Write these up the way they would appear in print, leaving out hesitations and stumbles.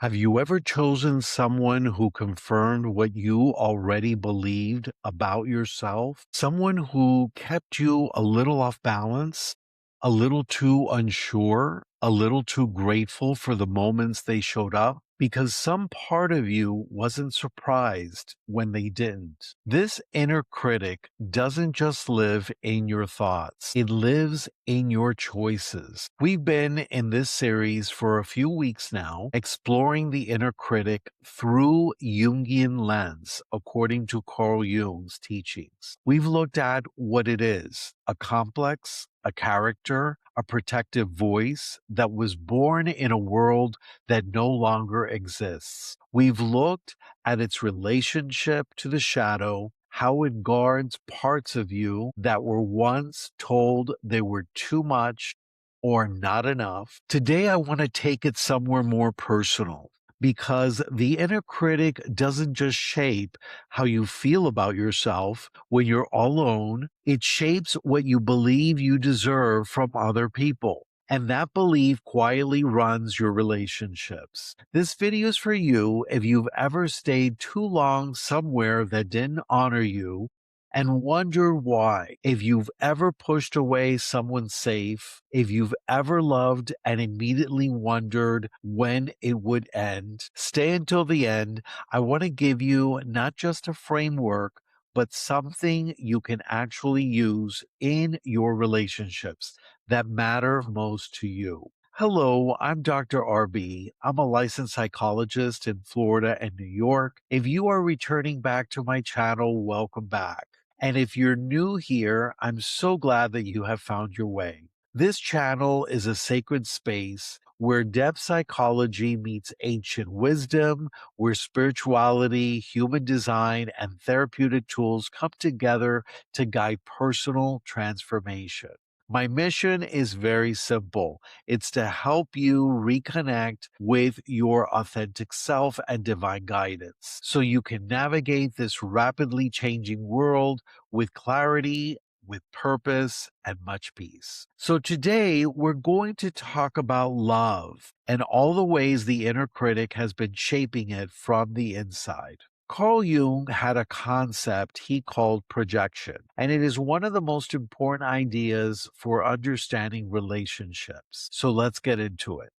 Have you ever chosen someone who confirmed what you already believed about yourself? Someone who kept you a little off balance, a little too unsure, a little too grateful for the moments they showed up? Because some part of you wasn't surprised when they didn't. This inner critic doesn't just live in your thoughts, it lives in your choices. We've been in this series for a few weeks now, exploring the inner critic through Jungian lens, according to Carl Jung's teachings. We've looked at what it is, a complex, a character, a protective voice that was born in a world that no longer exists. We've looked at its relationship to the shadow, how it guards parts of you that were once told they were too much or not enough. Today, I want to take it somewhere more personal because the inner critic doesn't just shape how you feel about yourself when you're alone, it shapes what you believe you deserve from other people. And that belief quietly runs your relationships. This video is for you if you've ever stayed too long somewhere that didn't honor you and wonder why. If you've ever pushed away someone safe, if you've ever loved and immediately wondered when it would end, stay until the end. I want to give you not just a framework, but something you can actually use in your relationships that matter most to you. Hello, I'm Dr. RB. I'm a licensed psychologist in Florida and New York. If you are returning back to my channel, welcome back. And if you're new here, I'm so glad that you have found your way. This channel is a sacred space where depth psychology meets ancient wisdom, where spirituality, human design, and therapeutic tools come together to guide personal transformation. My mission is very simple. It's to help you reconnect with your authentic self and divine guidance so you can navigate this rapidly changing world with clarity, with purpose, and much peace. So today we're going to talk about love and all the ways the inner critic has been shaping it from the inside. Carl Jung had a concept he called projection, and it is one of the most important ideas for understanding relationships. So let's get into it.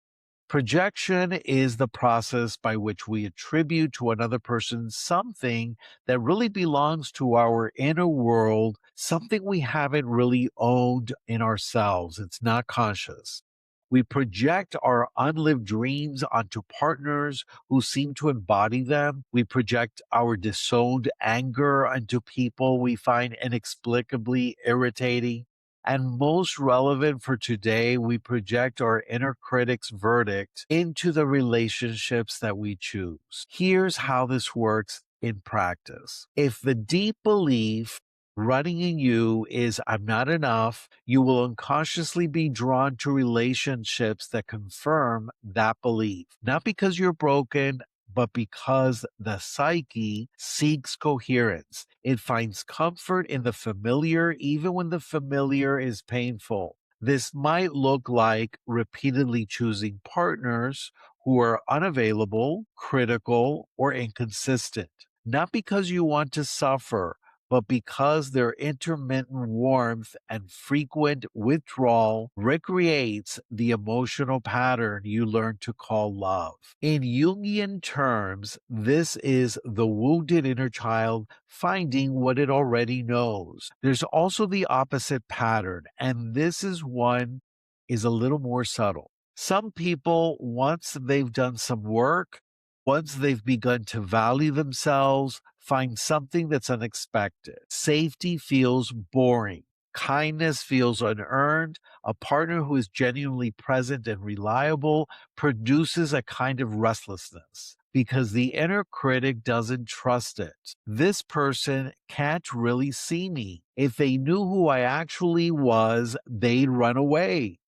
Projection is the process by which we attribute to another person something that really belongs to our inner world, something we haven't really owned in ourselves. It's not conscious. We project our unlived dreams onto partners who seem to embody them. We project our disowned anger onto people we find inexplicably irritating. And most relevant for today, we project our inner critic's verdict into the relationships that we choose. Here's how this works in practice. If the deep belief running in you is I'm not enough, you will unconsciously be drawn to relationships that confirm that belief. Not because you're broken, but because the psyche seeks coherence. It finds comfort in the familiar, even when the familiar is painful. This might look like repeatedly choosing partners who are unavailable, critical, or inconsistent. Not because you want to suffer, but because their intermittent warmth and frequent withdrawal recreates the emotional pattern you learn to call love. In Jungian terms, this is the wounded inner child finding what it already knows. There's also the opposite pattern, and this is a little more subtle. Some people, once they've done some work, once they've begun to value themselves, find something that's unexpected. Safety feels boring. Kindness feels unearned. A partner who is genuinely present and reliable produces a kind of restlessness because the inner critic doesn't trust it. This person can't really see me. If they knew who I actually was, they'd run away.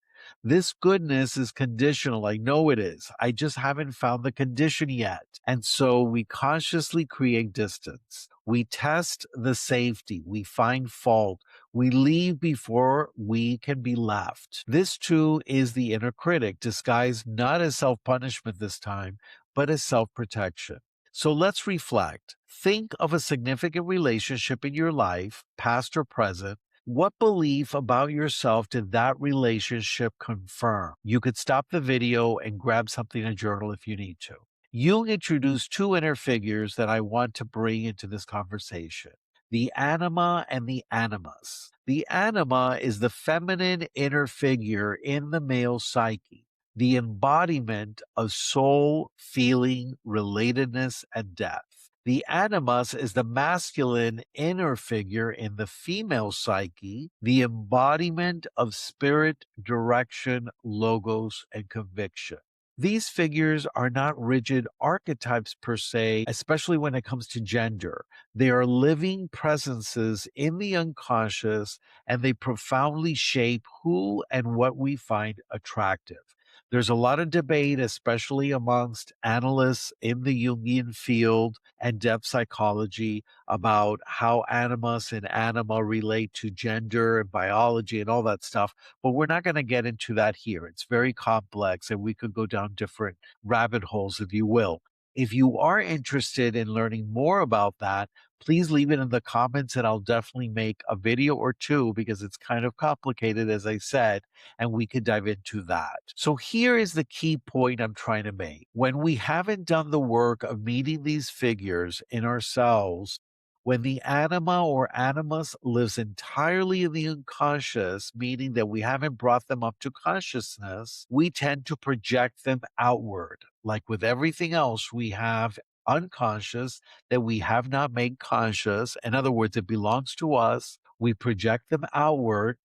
This goodness is conditional. I know it is. I just haven't found the condition yet. And so we consciously create distance. We test the safety. We find fault. We leave before we can be left. This too is the inner critic, disguised not as self-punishment this time, but as self protection. So let's reflect. Think of a significant relationship in your life, past or present. What belief about yourself did that relationship confirm? You could stop the video and grab something to journal if you need to. Jung introduced two inner figures that I want to bring into this conversation: the anima and the animus. The anima is the feminine inner figure in the male psyche, the embodiment of soul, feeling, relatedness, and depth. The animus is the masculine inner figure in the female psyche, the embodiment of spirit, direction, logos, and conviction. These figures are not rigid archetypes per se, especially when it comes to gender. They are living presences in the unconscious, and they profoundly shape who and what we find attractive. There's a lot of debate, especially amongst analysts in the Jungian field and depth psychology, about how animus and anima relate to gender and biology and all that stuff. But we're not going to get into that here. It's very complex, and we could go down different rabbit holes, if you will. If you are interested in learning more about that, please leave it in the comments, and I'll definitely make a video or two because it's kind of complicated, as I said, and we could dive into that. So here is the key point I'm trying to make. When we haven't done the work of meeting these figures in ourselves, when the anima or animus lives entirely in the unconscious, meaning that we haven't brought them up to consciousness, we tend to project them outward. Like with everything else, we have unconscious that we have not made conscious. In other words, it belongs to us. We project them outward.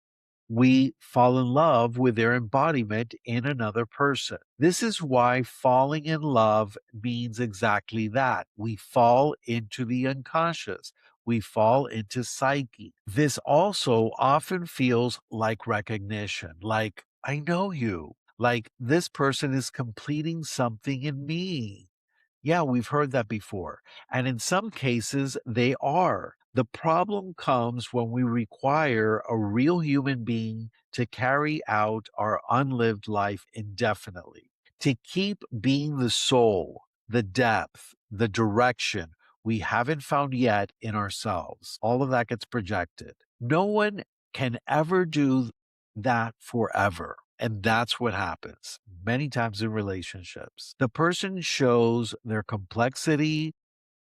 We fall in love with their embodiment in another person. This is why falling in love means exactly that. We fall into the unconscious. We fall into psyche. This also often feels like recognition, like, I know you, like this person is completing something in me. Yeah, we've heard that before. And in some cases, they are. The problem comes when we require a real human being to carry out our unlived life indefinitely, to keep being the soul, the depth, the direction we haven't found yet in ourselves. All of that gets projected. No one can ever do that forever. And that's what happens many times in relationships. The person shows their complexity,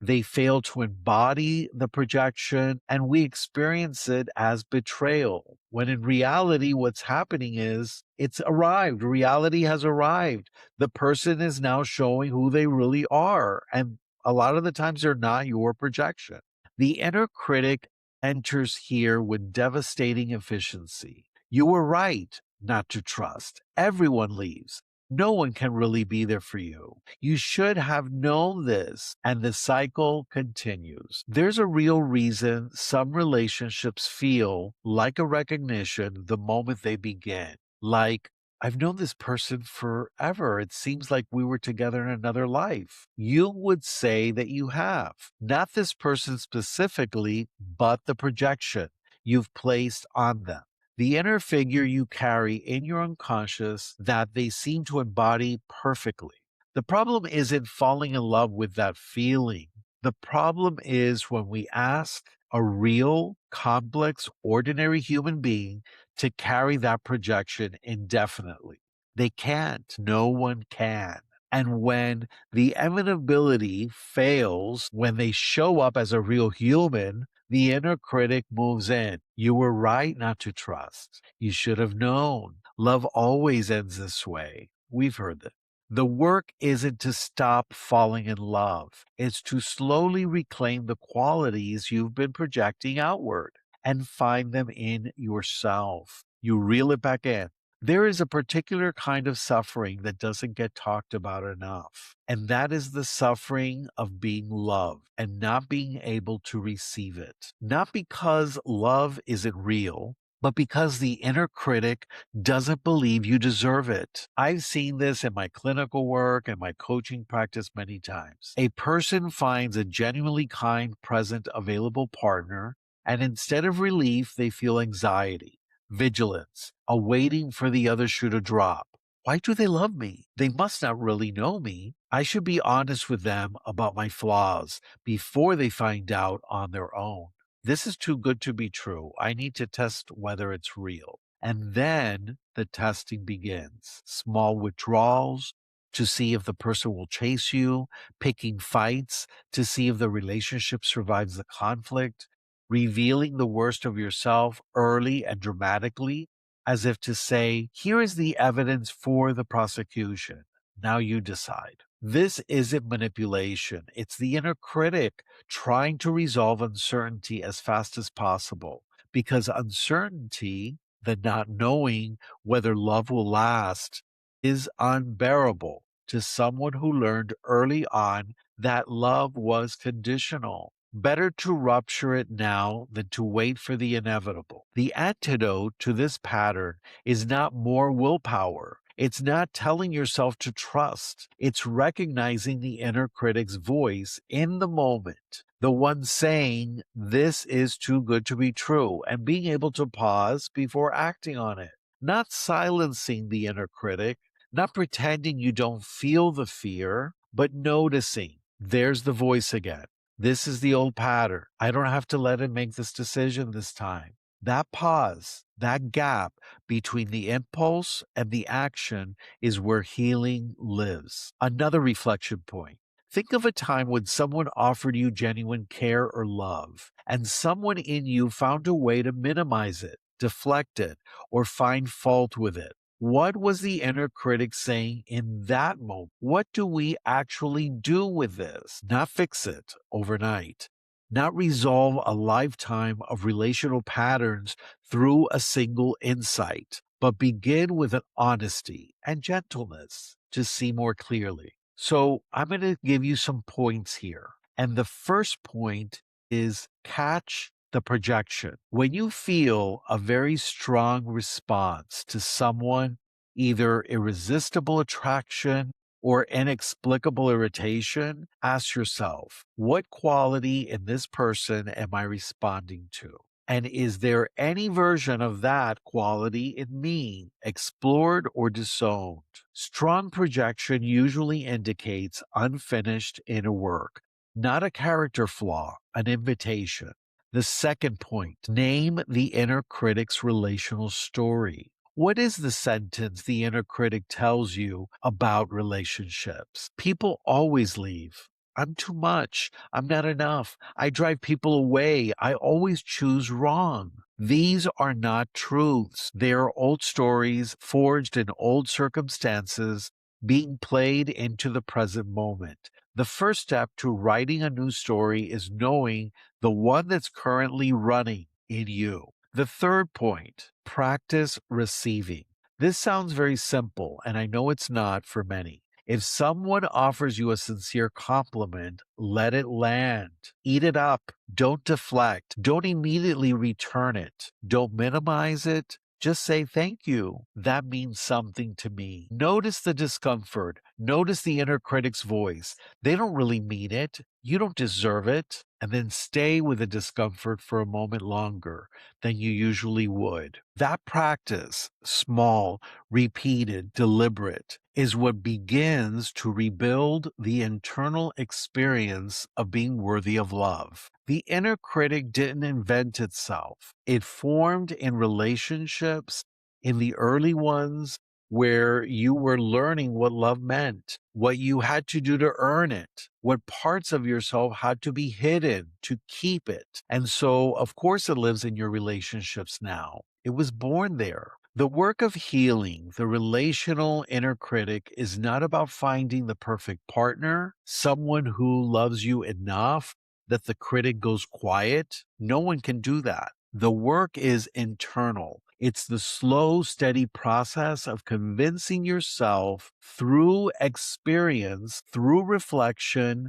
they fail to embody the projection, and we experience it as betrayal. When in reality, what's happening is it's arrived. Reality has arrived. The person is now showing who they really are. And a lot of the times, they're not your projection. The inner critic enters here with devastating efficiency. You were right not to trust. Everyone leaves. No one can really be there for you. You should have known this, and the cycle continues. There's a real reason some relationships feel like a recognition the moment they begin. Like, I've known this person forever. It seems like we were together in another life. You would say that you have. Not this person specifically, but the projection you've placed on them, the inner figure you carry in your unconscious that they seem to embody perfectly. The problem isn't falling in love with that feeling. The problem is when we ask a real, complex, ordinary human being to carry that projection indefinitely. They can't. No one can. And when the inevitability fails, when they show up as a real human, the inner critic moves in. You were right not to trust. You should have known. Love always ends this way. We've heard that. The work isn't to stop falling in love. It's to slowly reclaim the qualities you've been projecting outward and find them in yourself. You reel it back in. There is a particular kind of suffering that doesn't get talked about enough, and that is the suffering of being loved and not being able to receive it. Not because love isn't real, but because the inner critic doesn't believe you deserve it. I've seen this in my clinical work and my coaching practice many times. A person finds a genuinely kind, present, available partner, and instead of relief, they feel anxiety, vigilance, awaiting for the other shoe to drop. Why do they love me? They must not really know me. I should be honest with them about my flaws before they find out on their own. This is too good to be true. I need to test whether it's real. And then the testing begins. Small withdrawals to see if the person will chase you, picking fights to see if the relationship survives the conflict, revealing the worst of yourself early and dramatically, as if to say, here is the evidence for the prosecution. Now you decide. This isn't manipulation. It's the inner critic trying to resolve uncertainty as fast as possible. Because uncertainty, the not knowing whether love will last, is unbearable to someone who learned early on that love was conditional. Better to rupture it now than to wait for the inevitable. The antidote to this pattern is not more willpower. It's not telling yourself to trust. It's recognizing the inner critic's voice in the moment, the one saying, this is too good to be true, and being able to pause before acting on it. Not silencing the inner critic, not pretending you don't feel the fear, but noticing, there's the voice again. This is the old pattern. I don't have to let it make this decision this time. That pause, that gap between the impulse and the action is where healing lives. Another reflection point. Think of a time when someone offered you genuine care or love, and someone in you found a way to minimize it, deflect it, or find fault with it. What was the inner critic saying in that moment? What do we actually do with this? Not fix it overnight, not resolve a lifetime of relational patterns through a single insight, but begin with an honesty and gentleness to see more clearly. So I'm going to give you some points here. And the first point is catch the projection. When you feel a very strong response to someone, either irresistible attraction or inexplicable irritation, ask yourself, what quality in this person am I responding to? And is there any version of that quality in me, explored or disowned? Strong projection usually indicates unfinished inner work, not a character flaw, an invitation. The second point, name the inner critic's relational story. What is the sentence the inner critic tells you about relationships? People always leave. I'm too much. I'm not enough. I drive people away. I always choose wrong. These are not truths. They are old stories forged in old circumstances being played into the present moment. The first step to writing a new story is knowing the one that's currently running in you. The third point, practice receiving. This sounds very simple, and I know it's not for many. If someone offers you a sincere compliment, let it land. Eat it up. Don't deflect. Don't immediately return it. Don't minimize it. Just say thank you. That means something to me. Notice the discomfort. Notice the inner critic's voice. They don't really mean it. You don't deserve it. And then stay with the discomfort for a moment longer than you usually would. That practice, small, repeated, deliberate, is what begins to rebuild the internal experience of being worthy of love. The inner critic didn't invent itself. It formed in relationships, in the early ones, where you were learning what love meant, what you had to do to earn it, what parts of yourself had to be hidden to keep it. And so, of course, it lives in your relationships now. It was born there. The work of healing the relational inner critic is not about finding the perfect partner, someone who loves you enough that the critic goes quiet. No one can do that. The work is internal. It's the slow, steady process of convincing yourself through experience, through reflection,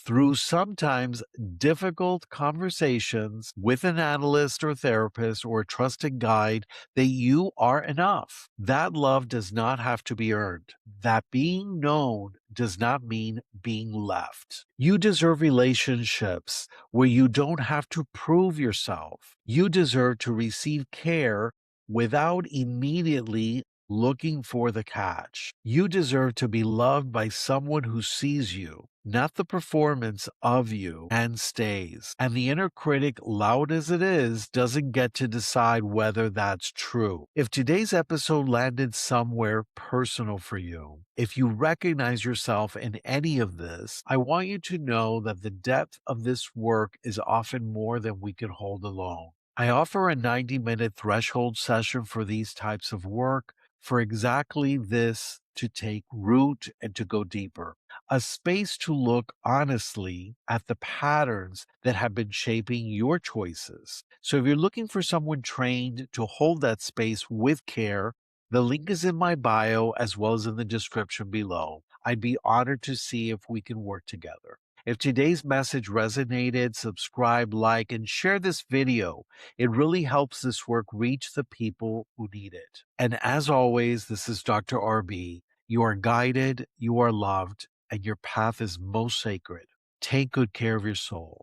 through sometimes difficult conversations with an analyst or therapist or a trusted guide that you are enough. That love does not have to be earned. That being known does not mean being left. You deserve relationships where you don't have to prove yourself. You deserve to receive care without immediately looking for the catch. You deserve to be loved by someone who sees you, not the performance of you, and stays. And the inner critic, loud as it is, doesn't get to decide whether that's true. If today's episode landed somewhere personal for you, if you recognize yourself in any of this, I want you to know that the depth of this work is often more than we can hold alone. I offer a 90-minute threshold session for these types of work for exactly this to take root and to go deeper. A space to look honestly at the patterns that have been shaping your choices. So if you're looking for someone trained to hold that space with care, the link is in my bio as well as in the description below. I'd be honored to see if we can work together. If today's message resonated, subscribe, like, and share this video. It really helps this work reach the people who need it. And as always, this is Dr. RB. You are guided, you are loved, and your path is most sacred. Take good care of your soul.